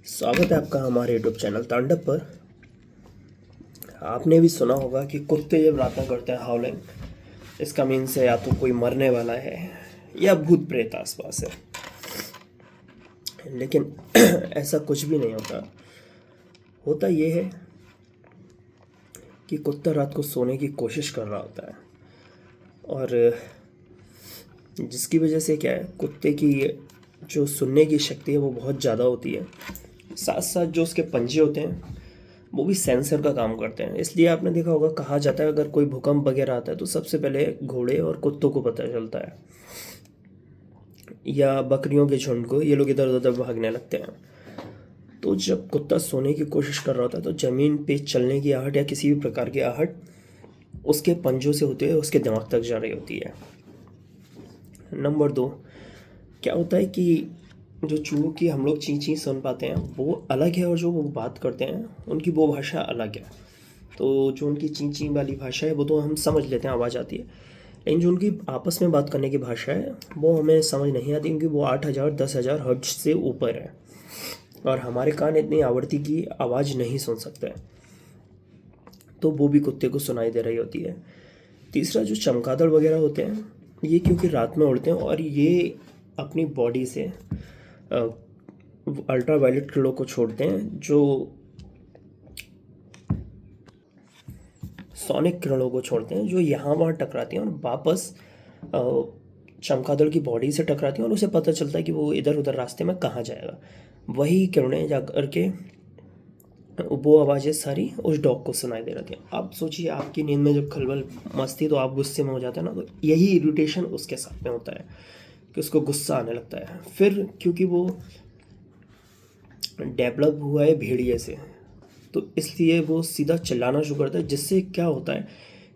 स्वागत है आपका हमारे यूट्यूब चैनल तांडव पर। आपने भी सुना होगा कि कुत्ते जब रात में करते हैं हाउलिंग, इसका मीन्स है या तो कोई मरने वाला है या भूत प्रेत आसपास है। लेकिन ऐसा कुछ भी नहीं होता। होता ये है कि कुत्ता रात को सोने की कोशिश कर रहा होता है, और जिसकी वजह से क्या है, कुत्ते की जो सुनने की शक्ति है वो बहुत ज़्यादा होती है। साथ साथ जो उसके पंजे होते हैं वो भी सेंसर का काम करते हैं। इसलिए आपने देखा होगा, कहा जाता है अगर कोई भूकंप वगैरह आता है तो सबसे पहले घोड़े और कुत्तों को पता चलता है, या बकरियों के झुंड को। ये लोग इधर उधर भागने लगते हैं। तो जब कुत्ता सोने की कोशिश कर रहा होता है तो ज़मीन पे चलने की आहट या किसी भी प्रकार की आहट उसके पंजों से होते हुए उसके दिमाग तक जा रही होती है। नंबर 2, क्या होता है कि जो चूहों की हम लोग ची ची सुन पाते हैं वो अलग है, और जो वो बात करते हैं उनकी वो भाषा अलग है। तो जो उनकी ची ची वाली भाषा है वो तो हम समझ लेते हैं, आवाज़ आती है। लेकिन जो उनकी आपस में बात करने की भाषा है वो हमें समझ नहीं आती, क्योंकि वो 8,000 10,000 हर्ट्ज से ऊपर है, और हमारे कान इतनी आवृत्ति की आवाज़ नहीं सुन सकते। तो वो भी कुत्ते को सुनाई दे रही होती है। तीसरा, जो चमगादड़ वगैरह होते हैं, ये क्योंकि रात में उड़ते हैं और ये अपनी बॉडी से अल्ट्रा वायलेट किरणों को छोड़ते हैं, जो सोनिक किरणों को छोड़ते हैं, जो यहाँ वहाँ टकराती हैं और वापस चमगादड़ की बॉडी से टकराती हैं, और उसे पता चलता है कि वो इधर उधर रास्ते में कहाँ जाएगा। वही किरणें जा करके वो आवाज़ें सारी उस डॉग को सुनाई दे रही हैं। आप सोचिए, आपकी नींद में जब खलबल मस्ती तो आप गुस्से में हो जाते हैं ना, तो यही इरिटेशन उसके साथ में होता है कि उसको गुस्सा आने लगता है। फिर क्योंकि वो डेवलप हुआ है भेड़िए से, तो इसलिए वो सीधा चिल्लाना शुरू करता है, जिससे क्या होता है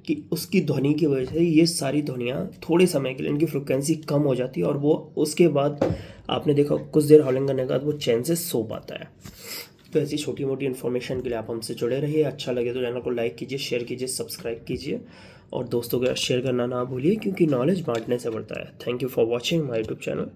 कि उसकी ध्वनि की वजह से ये सारी ध्वनियाँ थोड़े समय के लिए इनकी फ्रिक्वेंसी कम हो जाती है, और वो उसके बाद आपने देखा कुछ देर हॉलिंग करने के बाद वो चैन से सो पाता है। तो ऐसी छोटी मोटी इन्फॉर्मेशन के लिए आप हमसे जुड़े रहिए। अच्छा लगे तो चैनल को लाइक कीजिए, शेयर कीजिए, सब्सक्राइब कीजिए, और दोस्तों के साथ शेयर करना ना भूलिए, क्योंकि नॉलेज बांटने से बढ़ता है। Thank you for watching my YouTube channel.